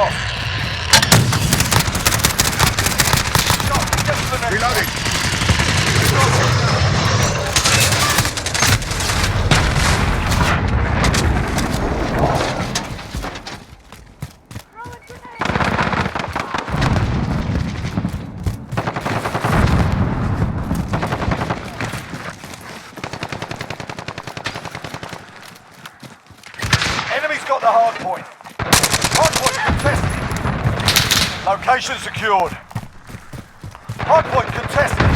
lost. Get to the next Reloading. Enemy's got the hard point. Hard point contested. Location secured. Hard point contested.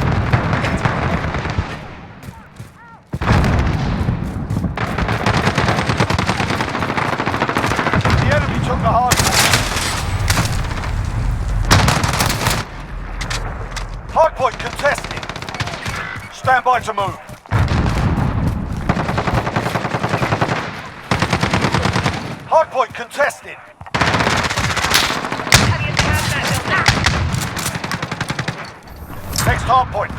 The enemy took the hard point. Hard point contested. Stand by to move. Hardpoint contested. Next hardpoint.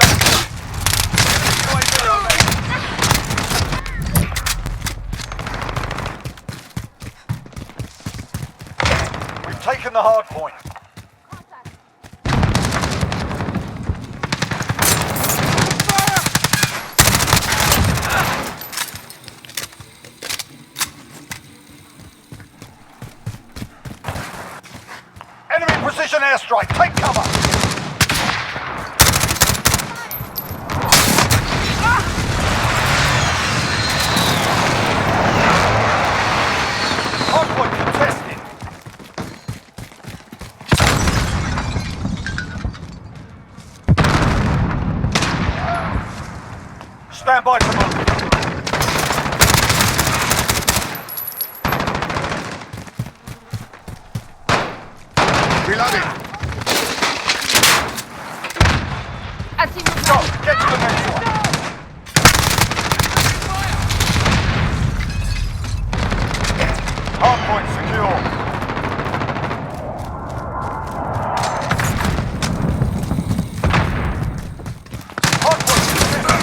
We've taken the hardpoint. Enemy precision airstrike. Take cover. Hardpoint contested. Stand by to move. Reloading. Go. Get to the next one. Hardpoint secure. Hardpoint contested.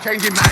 Changing mag.